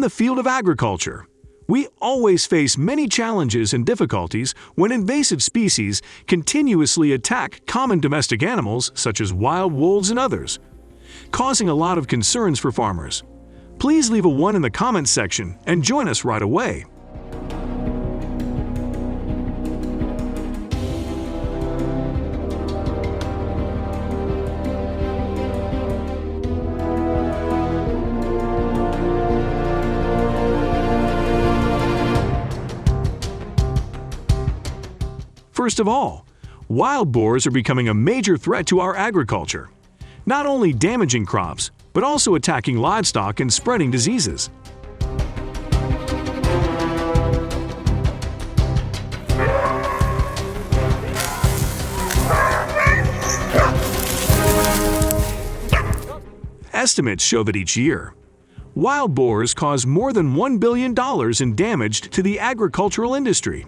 the field of agriculture, we always face many challenges and difficulties when invasive species continuously attack common domestic animals such as wild wolves and others, causing a lot of concerns for farmers. Please leave a 1 in the comments section and join us right away. First of all, wild boars are becoming a major threat to our agriculture, not only damaging crops, but also attacking livestock and spreading diseases. Estimates show that each year, wild boars cause more than $1 billion in damage to the agricultural industry.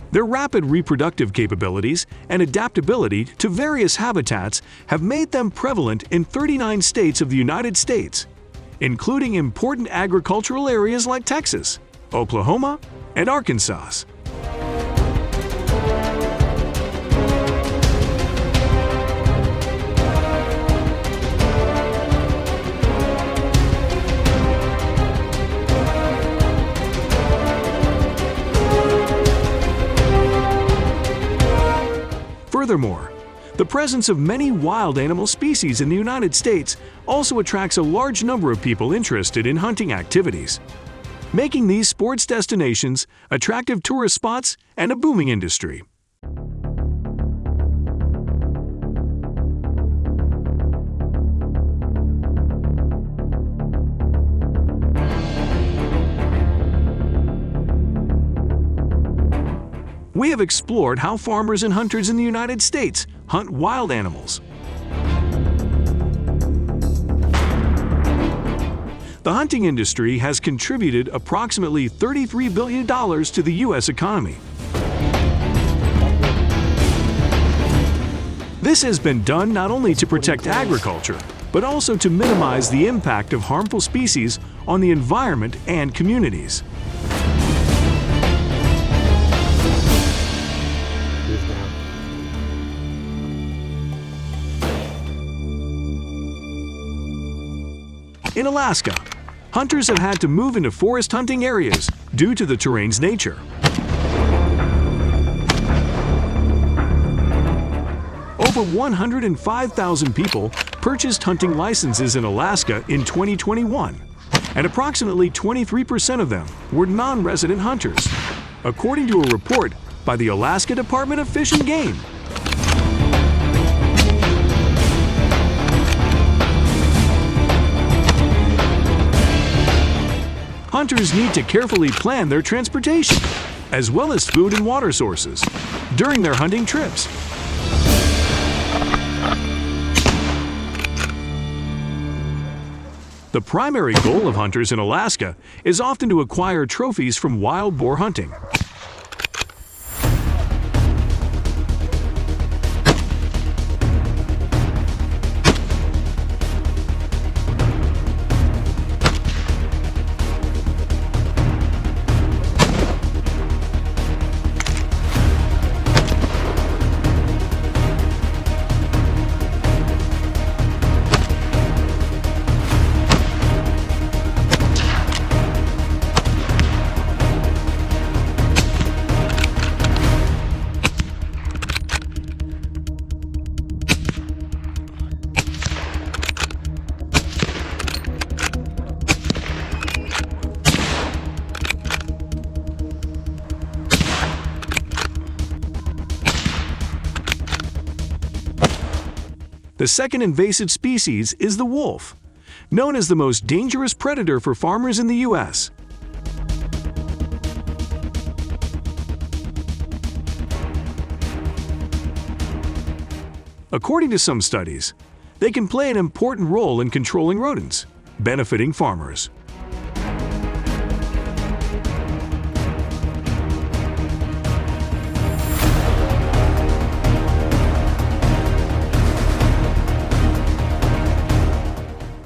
Their rapid reproductive capabilities and adaptability to various habitats have made them prevalent in 39 states of the United States, including important agricultural areas like Texas, Oklahoma, and Arkansas. Furthermore, the presence of many wild animal species in the United States also attracts a large number of people interested in hunting activities, making these sports destinations attractive tourist spots and a booming industry. We have explored how farmers and hunters in the United States hunt wild animals. The hunting industry has contributed approximately $33 billion to the U.S. economy. This has been done not only to protect agriculture, but also to minimize the impact of harmful species on the environment and communities. In Alaska, hunters have had to move into forest hunting areas due to the terrain's nature. Over 105,000 people purchased hunting licenses in Alaska in 2021, and approximately 23% of them were non-resident hunters, according to a report by the Alaska Department of Fish and Game. Hunters need to carefully plan their transportation, as well as food and water sources, during their hunting trips. The primary goal of hunters in Alaska is often to acquire trophies from wild boar hunting. The second invasive species is the wolf, known as the most dangerous predator for farmers in the U.S. According to some studies, they can play an important role in controlling rodents, benefiting farmers.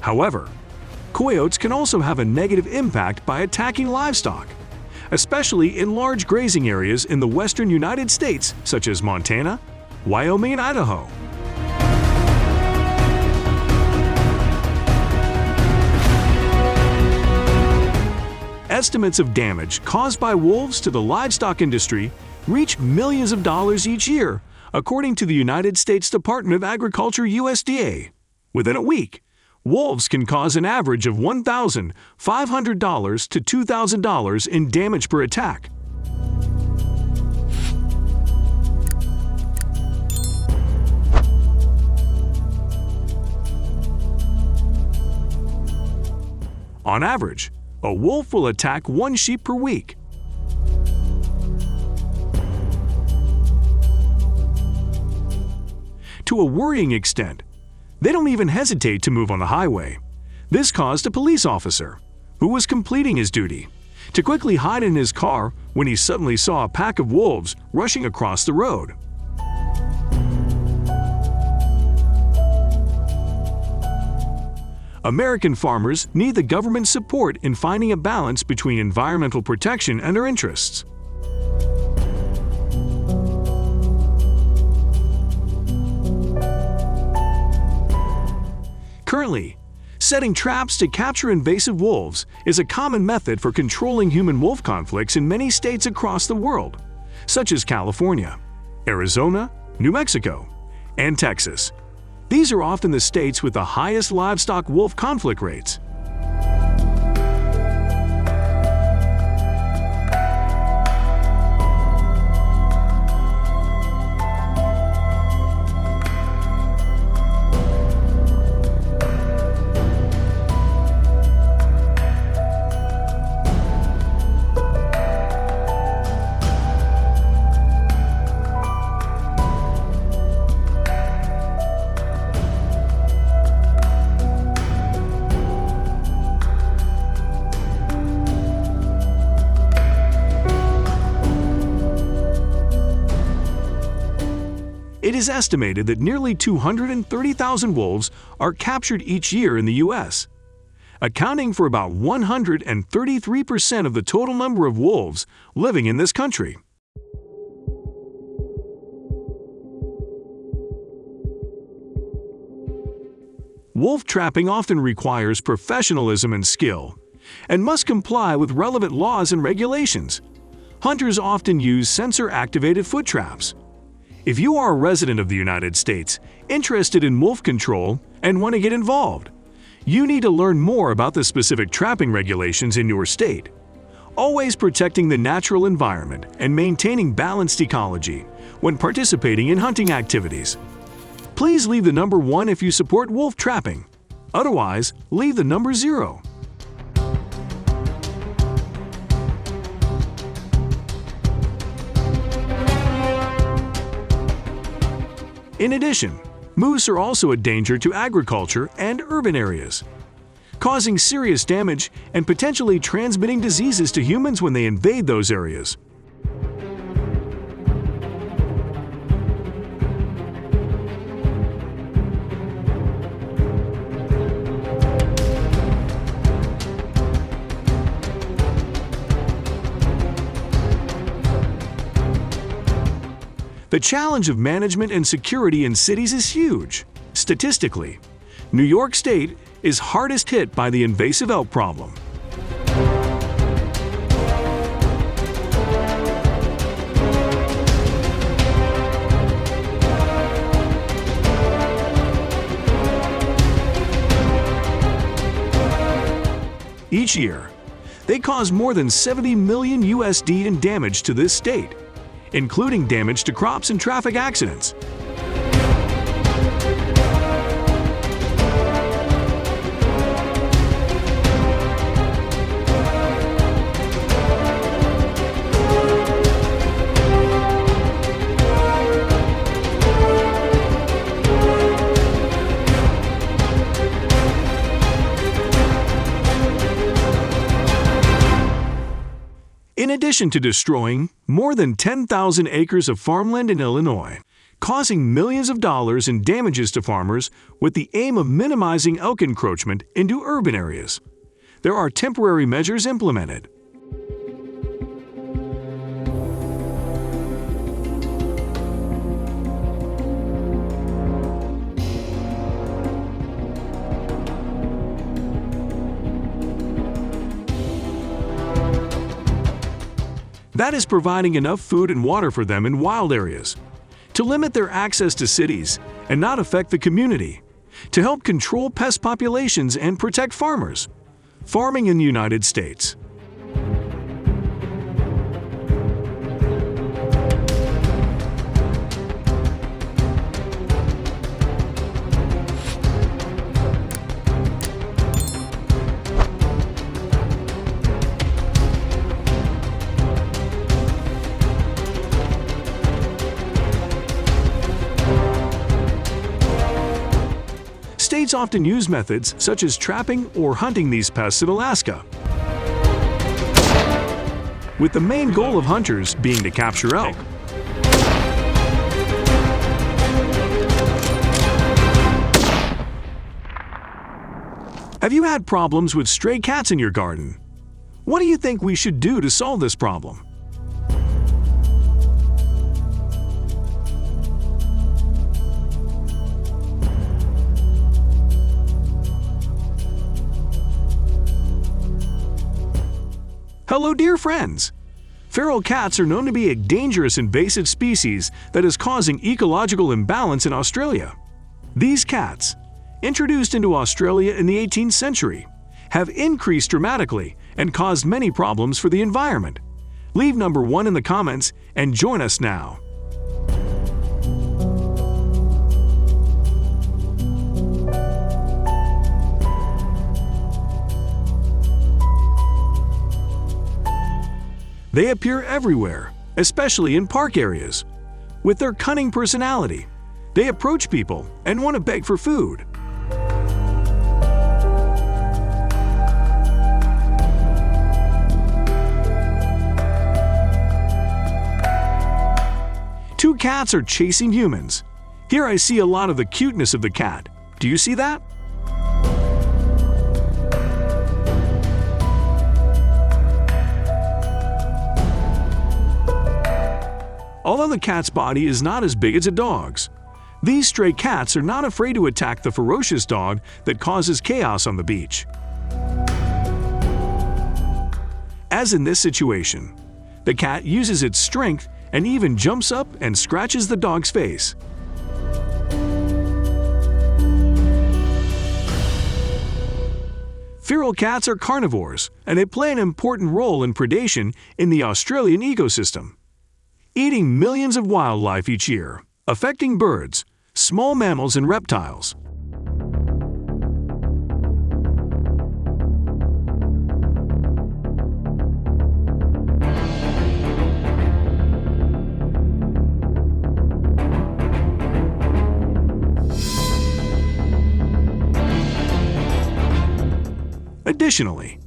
However, coyotes can also have a negative impact by attacking livestock, especially in large grazing areas in the western United States such as Montana, Wyoming, and Idaho. Estimates of damage caused by wolves to the livestock industry reach millions of dollars each year, according to the United States Department of Agriculture (USDA). Within a week, wolves can cause an average of $1,500 to $2,000 in damage per attack. On average, a wolf will attack one sheep per week. To a worrying extent, they don't even hesitate to move on the highway. This caused a police officer, who was completing his duty, to quickly hide in his car when he suddenly saw a pack of wolves rushing across the road. American farmers need the government's support in finding a balance between environmental protection and their interests. Currently, setting traps to capture invasive wolves is a common method for controlling human-wolf conflicts in many states across the world, such as California, Arizona, New Mexico, and Texas. These are often the states with the highest livestock wolf conflict rates. It is estimated that nearly 230,000 wolves are captured each year in the U.S., accounting for about 133% of the total number of wolves living in this country. Wolf trapping often requires professionalism and skill, and must comply with relevant laws and regulations. Hunters often use sensor-activated foot traps. If you are a resident of the United States, interested in wolf control, and want to get involved, you need to learn more about the specific trapping regulations in your state. Always protecting the natural environment and maintaining balanced ecology when participating in hunting activities. Please leave the number 1 if you support wolf trapping. Otherwise, leave the number 0. In addition, moose are also a danger to agriculture and urban areas, causing serious damage and potentially transmitting diseases to humans when they invade those areas. The challenge of management and security in cities is huge. Statistically, New York State is hardest hit by the invasive elk problem. Each year, they cause more than $70 million USD in damage to this state, including damage to crops and traffic accidents. In addition to destroying more than 10,000 acres of farmland in Illinois, causing millions of dollars in damages to farmers with the aim of minimizing elk encroachment into urban areas. There are temporary measures implemented. That is providing enough food and water for them in wild areas, to limit their access to cities and not affect the community, to help control pest populations and protect farmers. Farming in the United States. States often use methods such as trapping or hunting these pests in Alaska, with the main goal of hunters being to capture elk. Have you had problems with stray cats in your garden? What do you think we should do to solve this problem? Hello, dear friends! Feral cats are known to be a dangerous invasive species that is causing ecological imbalance in Australia. These cats, introduced into Australia in the 18th century, have increased dramatically and caused many problems for the environment. Leave number 1 in the comments and join us now. They appear everywhere, especially in park areas. With their cunning personality, they approach people and want to beg for food. Two cats are chasing humans. Here I see a lot of the cuteness of the cat. Do you see that? Although the cat's body is not as big as a dog's, these stray cats are not afraid to attack the ferocious dog that causes chaos on the beach. As in this situation, the cat uses its strength and even jumps up and scratches the dog's face. Feral cats are carnivores, and they play an important role in predation in the Australian ecosystem, eating millions of wildlife each year, affecting birds, small mammals, and reptiles. Additionally,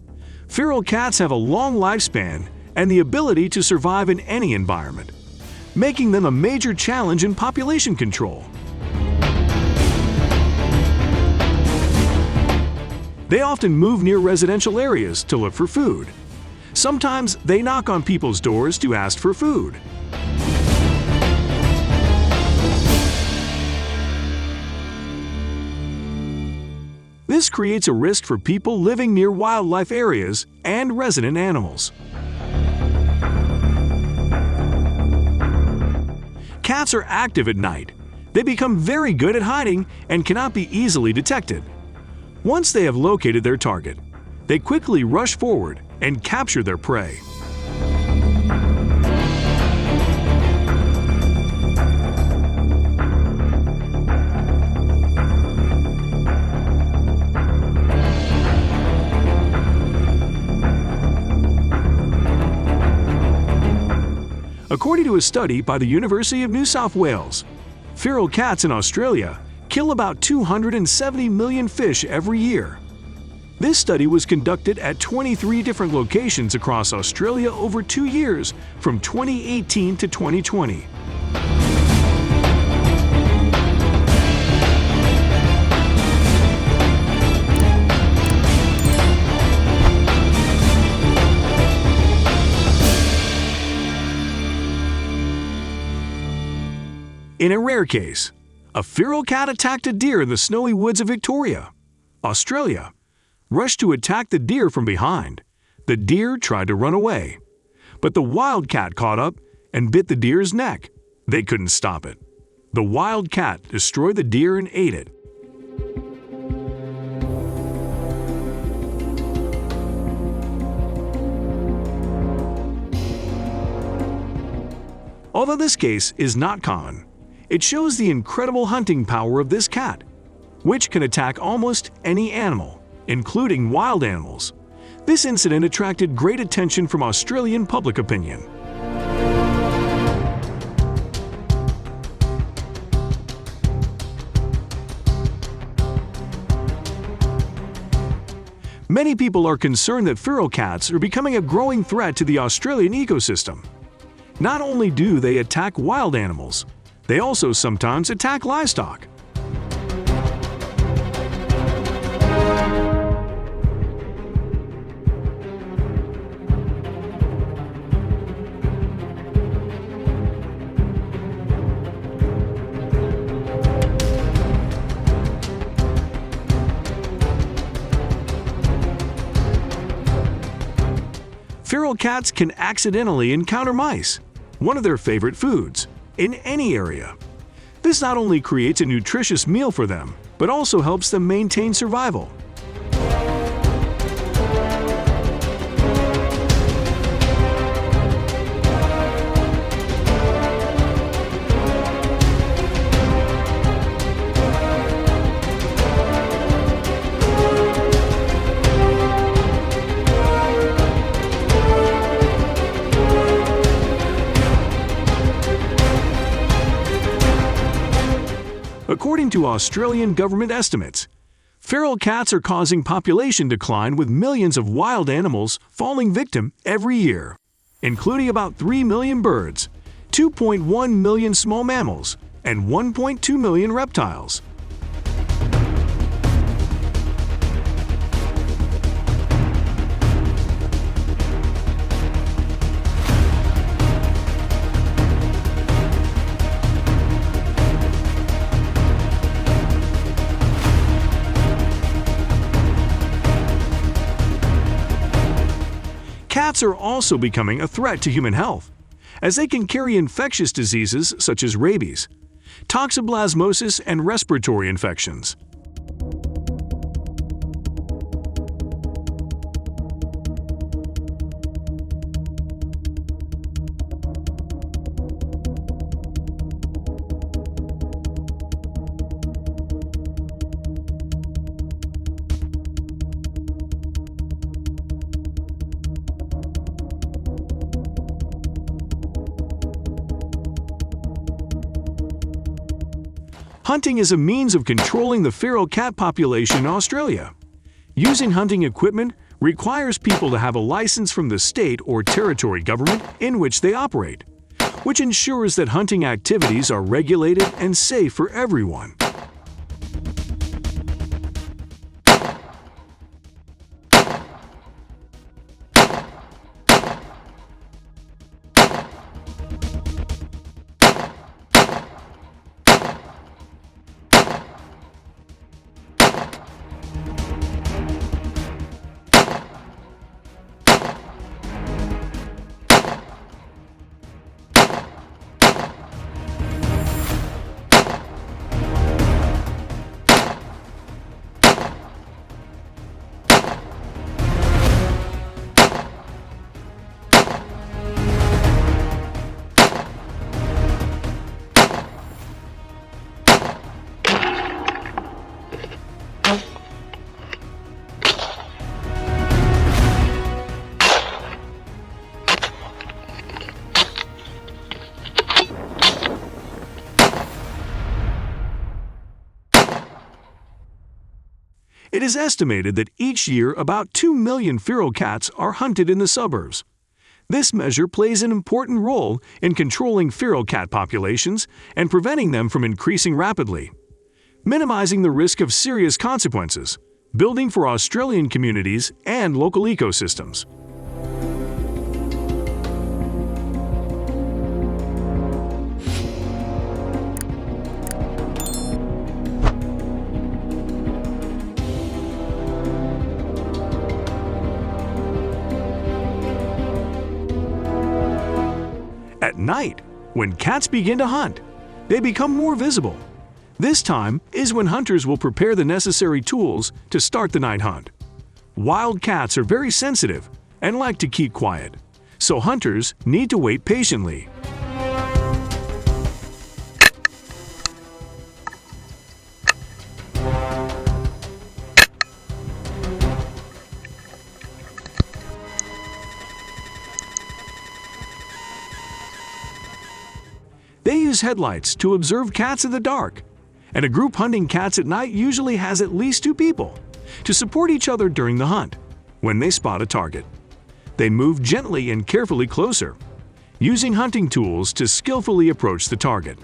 feral cats have a long lifespan and the ability to survive in any environment, making them a major challenge in population control. They often move near residential areas to look for food. Sometimes they knock on people's doors to ask for food. This creates a risk for people living near wildlife areas and resident animals. Cats are active at night. They become very good at hiding and cannot be easily detected. Once they have located their target, they quickly rush forward and capture their prey. According to a study by the University of New South Wales, feral cats in Australia kill about 270 million fish every year. This study was conducted at 23 different locations across Australia over 2 years, from 2018 to 2020. In a rare case, a feral cat attacked a deer in the snowy woods of Victoria, Australia. Rushed to attack the deer from behind. The deer tried to run away, but the wild cat caught up and bit the deer's neck. They couldn't stop it. The wild cat destroyed the deer and ate it. Although this case is not common, it shows the incredible hunting power of this cat, which can attack almost any animal, including wild animals. This incident attracted great attention from Australian public opinion. Many people are concerned that feral cats are becoming a growing threat to the Australian ecosystem. Not only do they attack wild animals, they also sometimes attack livestock. Feral cats can accidentally encounter mice, one of their favorite foods, in any area. This not only creates a nutritious meal for them, but also helps them maintain survival. According to Australian government estimates, feral cats are causing population decline with millions of wild animals falling victim every year, including about 3 million birds, 2.1 million small mammals, and 1.2 million reptiles. Cats are also becoming a threat to human health, as they can carry infectious diseases such as rabies, toxoplasmosis, and respiratory infections. Hunting is a means of controlling the feral cat population in Australia. Using hunting equipment requires people to have a license from the state or territory government in which they operate, which ensures that hunting activities are regulated and safe for everyone. It is estimated that each year about 2 million feral cats are hunted in the suburbs. This measure plays an important role in controlling feral cat populations and preventing them from increasing rapidly, minimizing the risk of serious consequences, building for Australian communities and local ecosystems. At night, when cats begin to hunt, they become more visible. This time is when hunters will prepare the necessary tools to start the night hunt. Wild cats are very sensitive and like to keep quiet, so hunters need to wait patiently. They use headlights to observe cats in the dark, and a group hunting cats at night usually has at least 2 people to support each other during the hunt. When they spot a target, they move gently and carefully closer, using hunting tools to skillfully approach the target.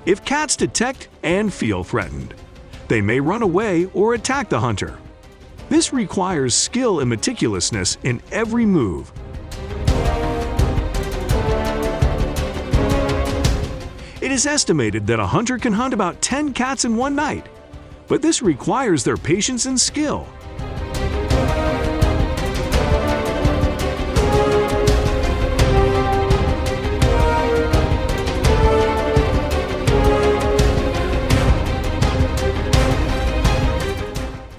If cats detect and feel threatened, they may run away or attack the hunter. This requires skill and meticulousness in every move. It is estimated that a hunter can hunt about 10 cats in one night, but this requires their patience and skill.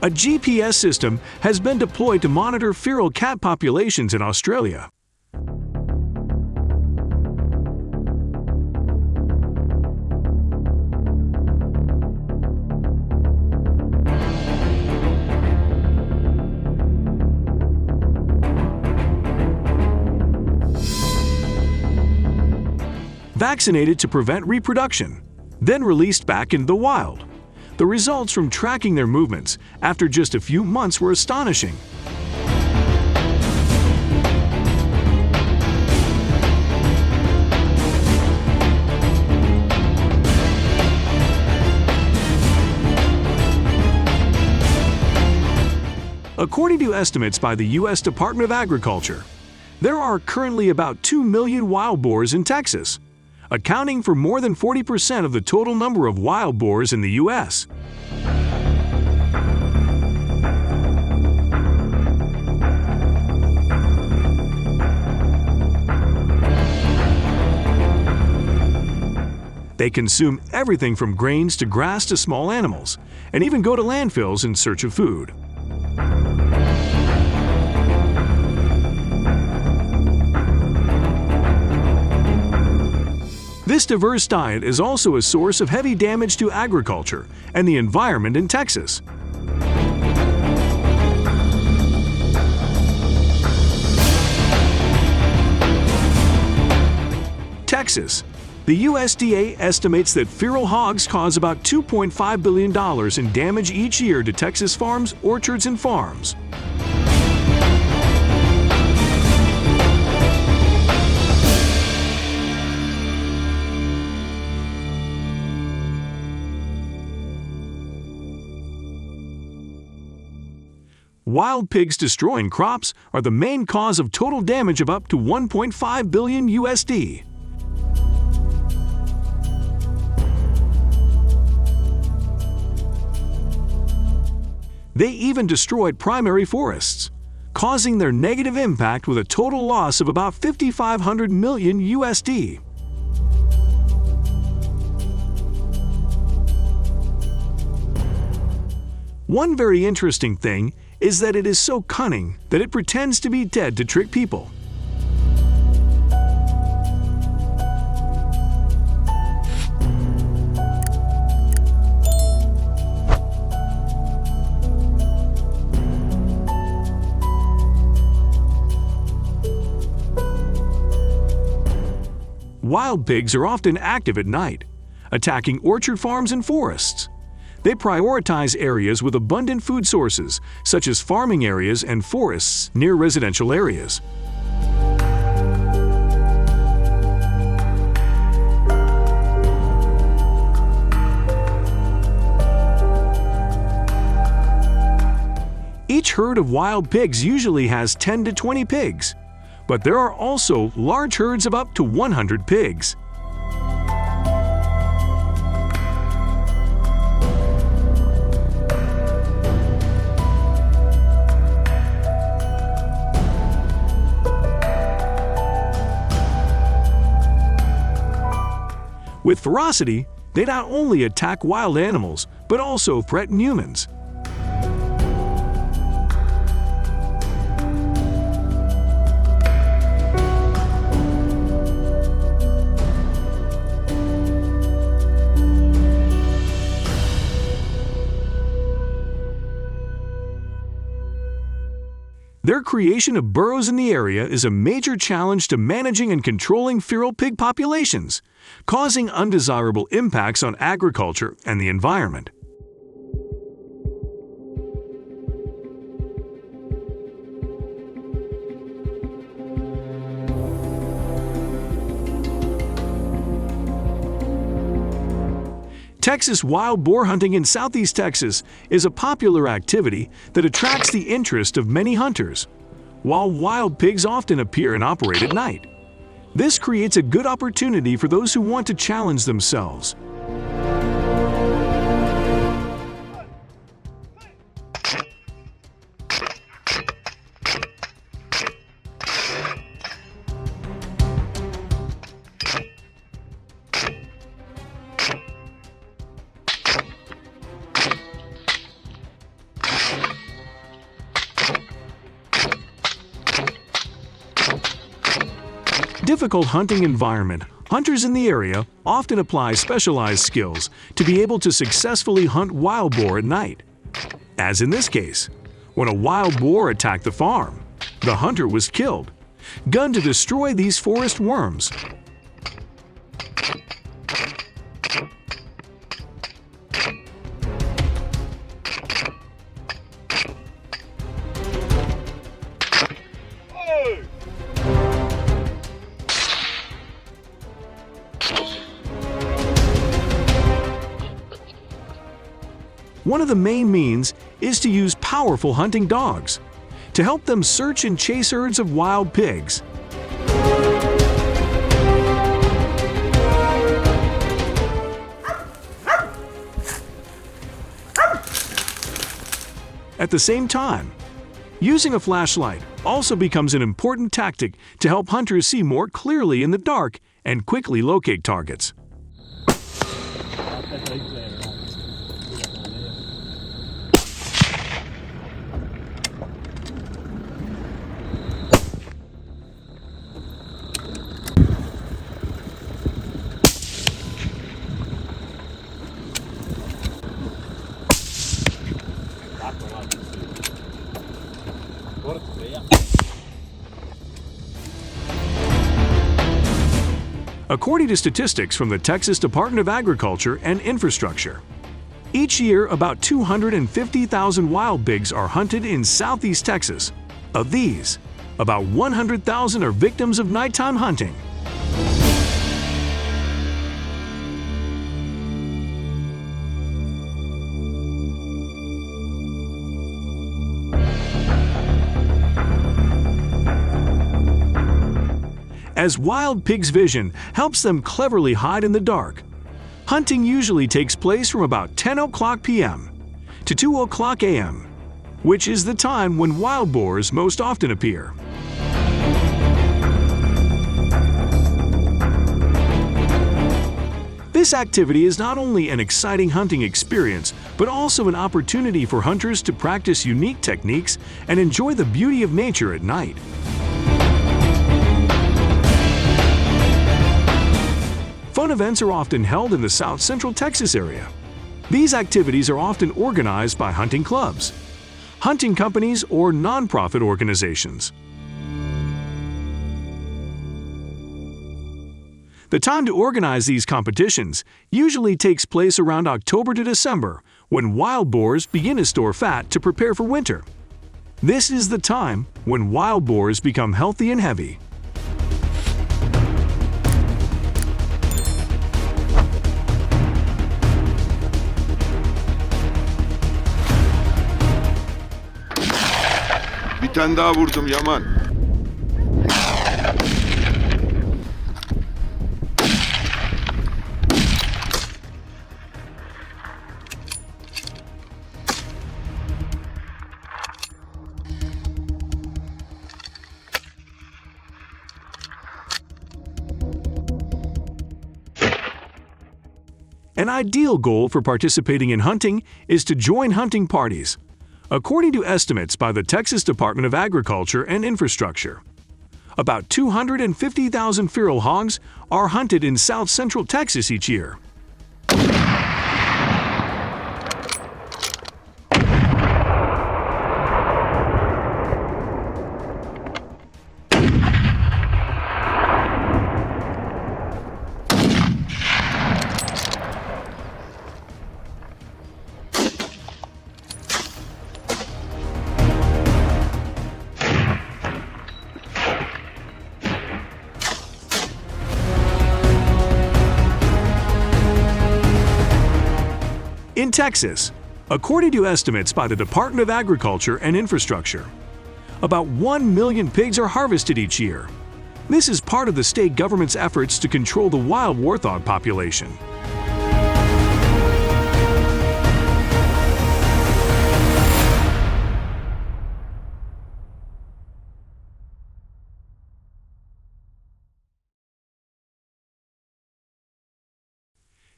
A GPS system has been deployed to monitor feral cat populations in Australia. Vaccinated to prevent reproduction, then released back into the wild. The results from tracking their movements after just a few months were astonishing. According to estimates by the U.S. Department of Agriculture, there are currently about 2 million wild boars in Texas, accounting for more than 40% of the total number of wild boars in the U.S. They consume everything from grains to grass to small animals, and even go to landfills in search of food. This diverse diet is also a source of heavy damage to agriculture and the environment in Texas. Texas. The USDA estimates that feral hogs cause about $2.5 billion in damage each year to Texas farms, orchards, and farms. Wild pigs destroying crops are the main cause of total damage of up to $1.5 billion USD. They even destroyed primary forests, causing their negative impact with a total loss of about $5,500 million USD. One very interesting thing is that it is so cunning that it pretends to be dead to trick people. Wild pigs are often active at night, attacking orchard farms and forests. They prioritize areas with abundant food sources, such as farming areas and forests near residential areas. Each herd of wild pigs usually has 10 to 20 pigs, but there are also large herds of up to 100 pigs. With ferocity, they not only attack wild animals, but also threaten humans. Their creation of burrows in the area is a major challenge to managing and controlling feral pig populations, causing undesirable impacts on agriculture and the environment. Texas wild boar hunting in southeast Texas is a popular activity that attracts the interest of many hunters, while wild pigs often appear and operate at night. This creates a good opportunity for those who want to challenge themselves. Difficult hunting environment, hunters in the area often apply specialized skills to be able to successfully hunt wild boar at night. As in this case, when a wild boar attacked the farm, the hunter was killed, gunned to destroy these forest worms. One of the main means is to use powerful hunting dogs to help them search and chase herds of wild pigs. At the same time, using a flashlight also becomes an important tactic to help hunters see more clearly in the dark and quickly locate targets. According to statistics from the Texas Department of Agriculture and Infrastructure, each year about 250,000 wild pigs are hunted in southeast Texas. Of these, about 100,000 are victims of nighttime hunting. As wild pigs' vision helps them cleverly hide in the dark, hunting usually takes place from about 10 o'clock p.m. to 2 o'clock a.m., which is the time when wild boars most often appear. This activity is not only an exciting hunting experience, but also an opportunity for hunters to practice unique techniques and enjoy the beauty of nature at night. Fun events are often held in the South Central Texas area. These activities are often organized by hunting clubs, hunting companies, or nonprofit organizations. The time to organize these competitions usually takes place around October to December, when wild boars begin to store fat to prepare for winter. This is the time when wild boars become healthy and heavy. Bir tane daha vurdum Yaman. An ideal goal for participating in hunting is to join hunting parties. According to estimates by the Texas Department of Agriculture and Infrastructure, about 250,000 feral hogs are hunted in south-central Texas each year. In Texas, according to estimates by the Department of Agriculture and Infrastructure, about 1 million pigs are harvested each year. This is part of the state government's efforts to control the wild warthog population.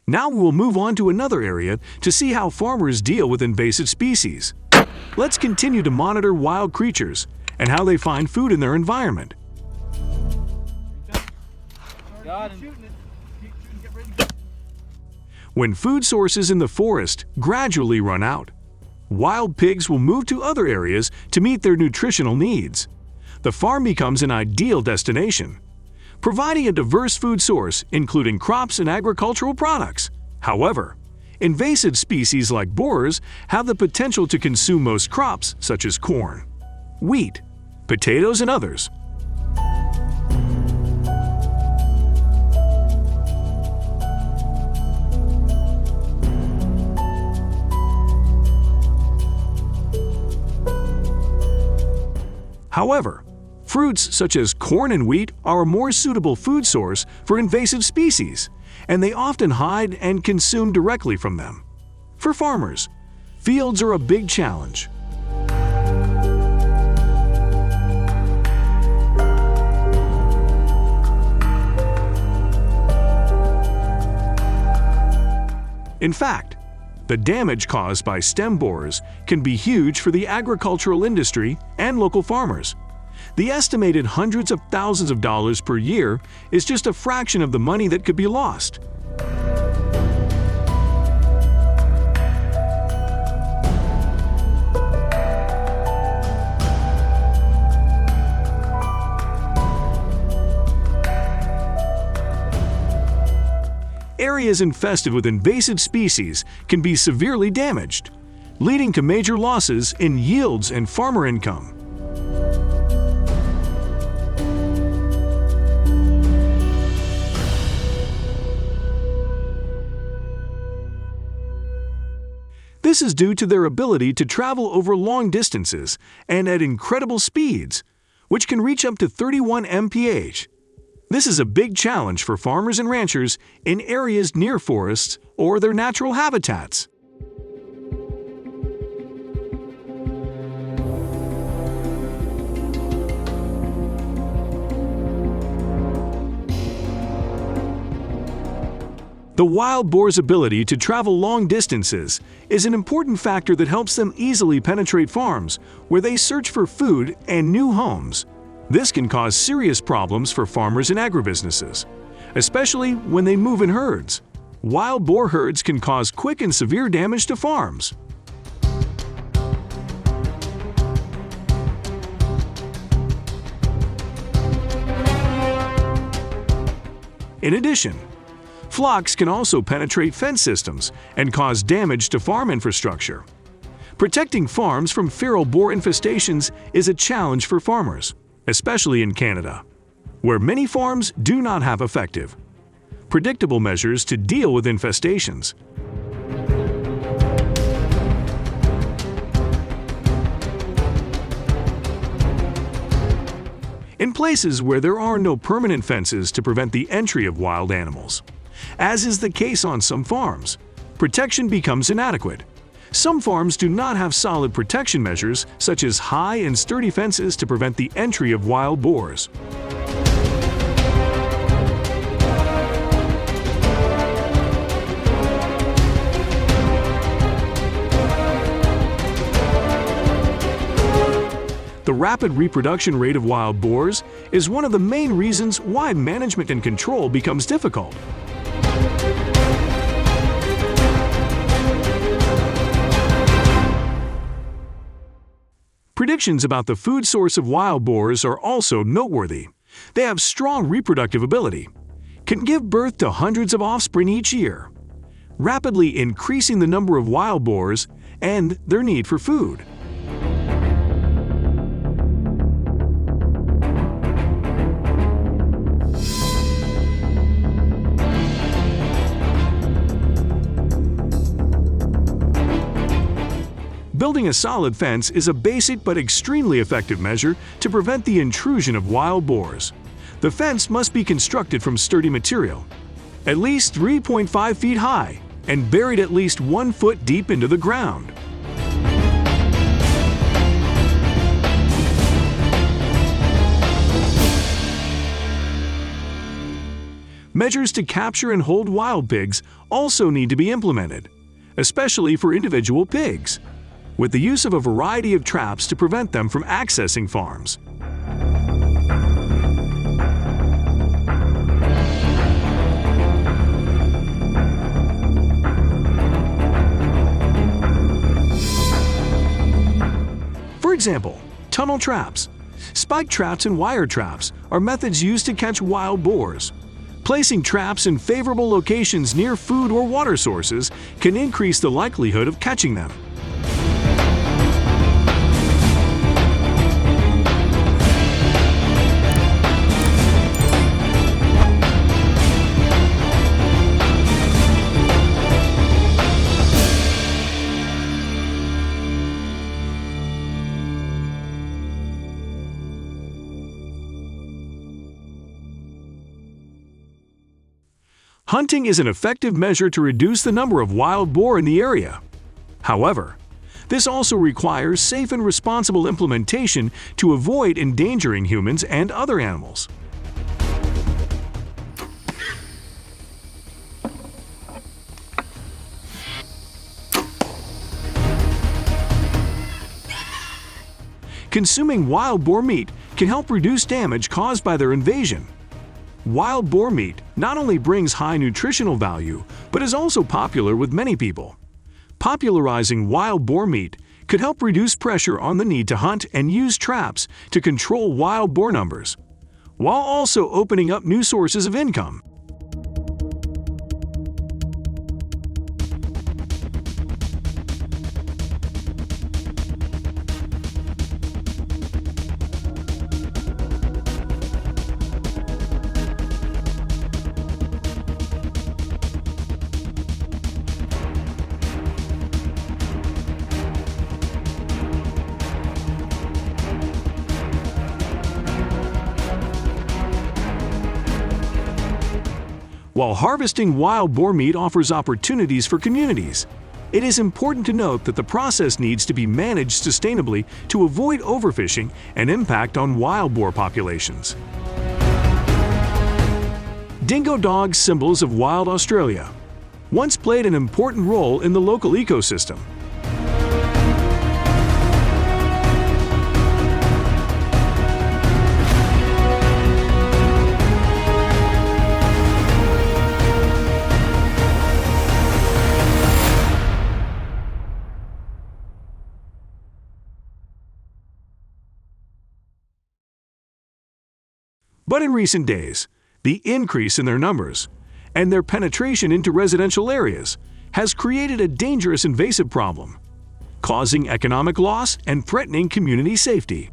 Now we will move on to another area to see how farmers deal with invasive species. Let's continue to monitor wild creatures and how they find food in their environment. When food sources in the forest gradually run out, wild pigs will move to other areas to meet their nutritional needs. The farm becomes an ideal destination, providing a diverse food source including crops and agricultural products. However, invasive species like boars have the potential to consume most crops such as corn, wheat, potatoes, and others. However, fruits such as corn and wheat are a more suitable food source for invasive species, and they often hide and consume directly from them. For farmers, fields are a big challenge. In fact, the damage caused by stem borers can be huge for the agricultural industry and local farmers. The estimated hundreds of thousands of dollars per year is just a fraction of the money that could be lost. Areas infested with invasive species can be severely damaged, leading to major losses in yields and farmer income. This is due to their ability to travel over long distances and at incredible speeds, which can reach up to 31 mph. This is a big challenge for farmers and ranchers in areas near forests or their natural habitats. The wild boar's ability to travel long distances is an important factor that helps them easily penetrate farms where they search for food and new homes. This can cause serious problems for farmers and agribusinesses, especially when they move in herds. Wild boar herds can cause quick and severe damage to farms. In addition, flocks can also penetrate fence systems and cause damage to farm infrastructure. Protecting farms from feral boar infestations is a challenge for farmers, especially in Canada, where many farms do not have effective, predictable measures to deal with infestations. In places where there are no permanent fences to prevent the entry of wild animals, as is the case on some farms, protection becomes inadequate. Some farms do not have solid protection measures such as high and sturdy fences to prevent the entry of wild boars. rapid reproduction rate of wild boars is one of the main reasons why management and control becomes difficult. Predictions about the food source of wild boars are also noteworthy. They have strong reproductive ability, can give birth to hundreds of offspring each year, rapidly increasing the number of wild boars and their need for food. Building a solid fence is a basic but extremely effective measure to prevent the intrusion of wild boars. The fence must be constructed from sturdy material, at least 3.5 feet high, and buried at least 1 foot deep into the ground. Measures to capture and hold wild pigs also need to be implemented, especially for individual pigs, with the use of a variety of traps to prevent them from accessing farms. For example, tunnel traps, spike traps, and wire traps are methods used to catch wild boars. Placing traps in favorable locations near food or water sources can increase the likelihood of catching them. Hunting is an effective measure to reduce the number of wild boar in the area. However, this also requires safe and responsible implementation to avoid endangering humans and other animals. Consuming wild boar meat can help reduce damage caused by their invasion. Wild boar meat not only brings high nutritional value, but is also popular with many people. Popularizing wild boar meat could help reduce pressure on the need to hunt and use traps to control wild boar numbers, while also opening up new sources of income. While harvesting wild boar meat offers opportunities for communities, it is important to note that the process needs to be managed sustainably to avoid overfishing and impact on wild boar populations. Dingo dogs, symbols of wild Australia, once played an important role in the local ecosystem. But in recent days, the increase in their numbers and their penetration into residential areas has created a dangerous invasive problem, causing economic loss and threatening community safety.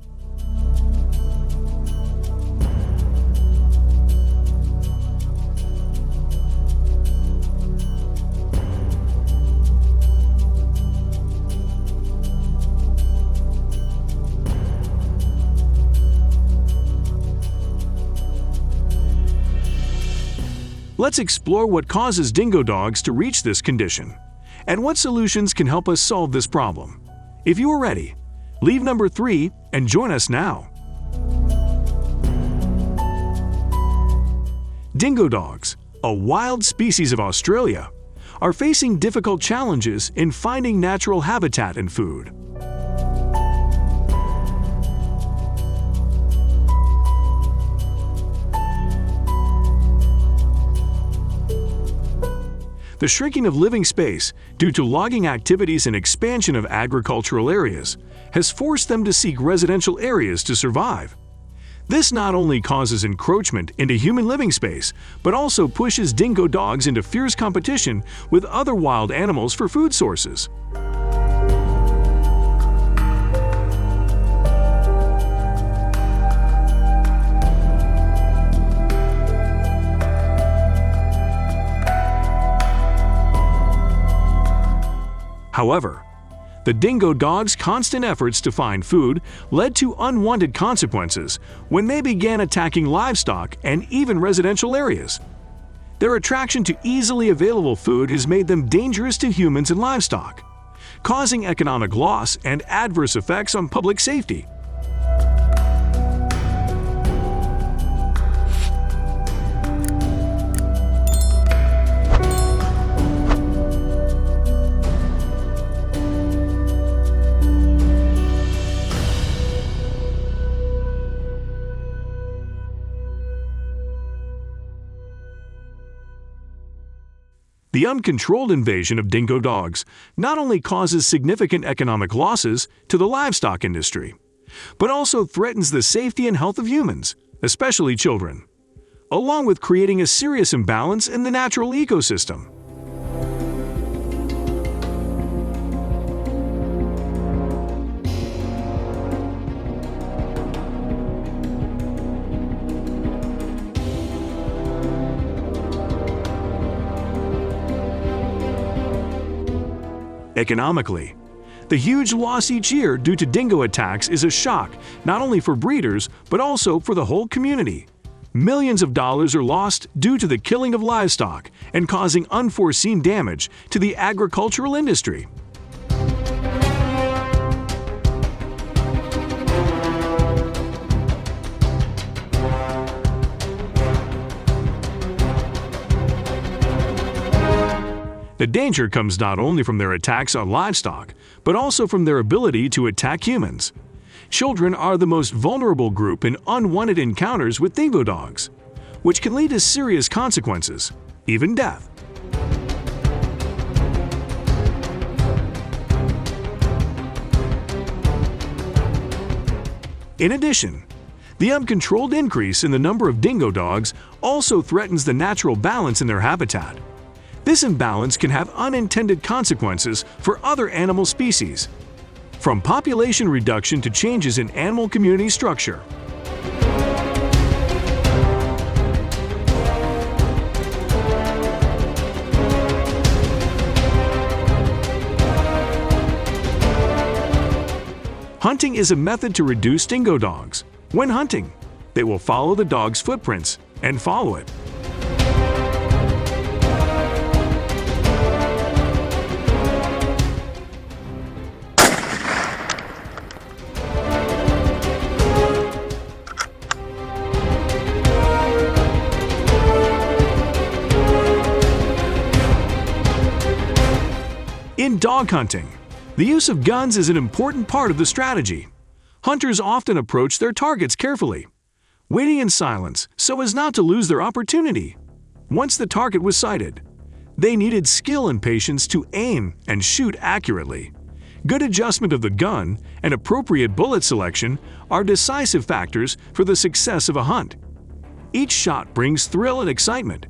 Let's explore what causes dingo dogs to reach this condition, and what solutions can help us solve this problem. If you are ready, leave number 3 and join us now. Dingo dogs, a wild species of Australia, are facing difficult challenges in finding natural habitat and food. The shrinking of living space due to logging activities and expansion of agricultural areas has forced them to seek residential areas to survive. This not only causes encroachment into human living space, but also pushes dingo dogs into fierce competition with other wild animals for food sources. However, the dingo dogs' constant efforts to find food led to unwanted consequences when they began attacking livestock and even residential areas. Their attraction to easily available food has made them dangerous to humans and livestock, causing economic loss and adverse effects on public safety. The uncontrolled invasion of dingo dogs not only causes significant economic losses to the livestock industry, but also threatens the safety and health of humans, especially children, along with creating a serious imbalance in the natural ecosystem. Economically, the huge loss each year due to dingo attacks is a shock not only for breeders but also for the whole community. Millions of dollars are lost due to the killing of livestock and causing unforeseen damage to the agricultural industry. The danger comes not only from their attacks on livestock, but also from their ability to attack humans. Children are the most vulnerable group in unwanted encounters with dingo dogs, which can lead to serious consequences, even death. In addition, the uncontrolled increase in the number of dingo dogs also threatens the natural balance in their habitat. This imbalance can have unintended consequences for other animal species, from population reduction to changes in animal community structure. Hunting is a method to reduce dingo dogs. When hunting, they will follow the dog's footprints and follow it. In dog hunting, the use of guns is an important part of the strategy. Hunters often approach their targets carefully, waiting in silence so as not to lose their opportunity. Once the target was sighted, they needed skill and patience to aim and shoot accurately. Good adjustment of the gun and appropriate bullet selection are decisive factors for the success of a hunt. Each shot brings thrill and excitement,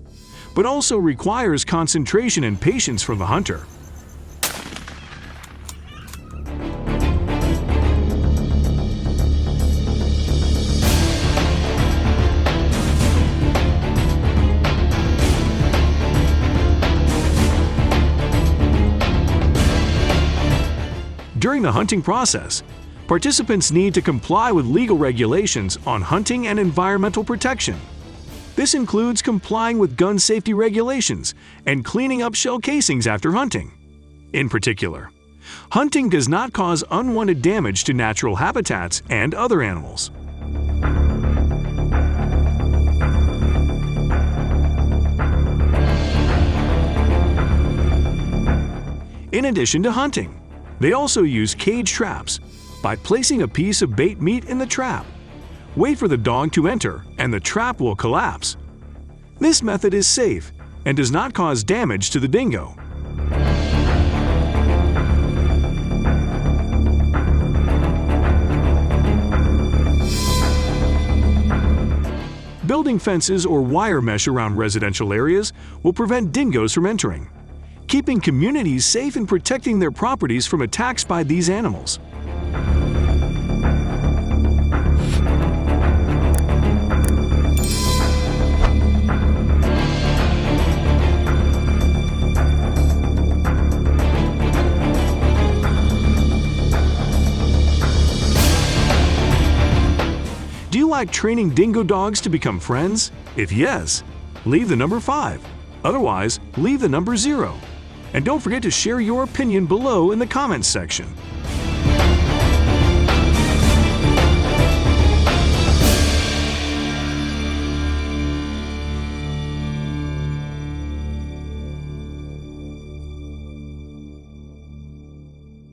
but also requires concentration and patience from the hunter. During the hunting process, participants need to comply with legal regulations on hunting and environmental protection. This includes complying with gun safety regulations and cleaning up shell casings after hunting. In particular, hunting does not cause unwanted damage to natural habitats and other animals. In addition to hunting, they also use cage traps by placing a piece of bait meat in the trap. Wait for the dog to enter and the trap will collapse. This method is safe and does not cause damage to the dingo. Building fences or wire mesh around residential areas will prevent dingoes from entering, keeping communities safe and protecting their properties from attacks by these animals. Do you like training dingo dogs to become friends? If yes, leave the number 5. Otherwise, leave the number 0. And don't forget to share your opinion below in the comments section.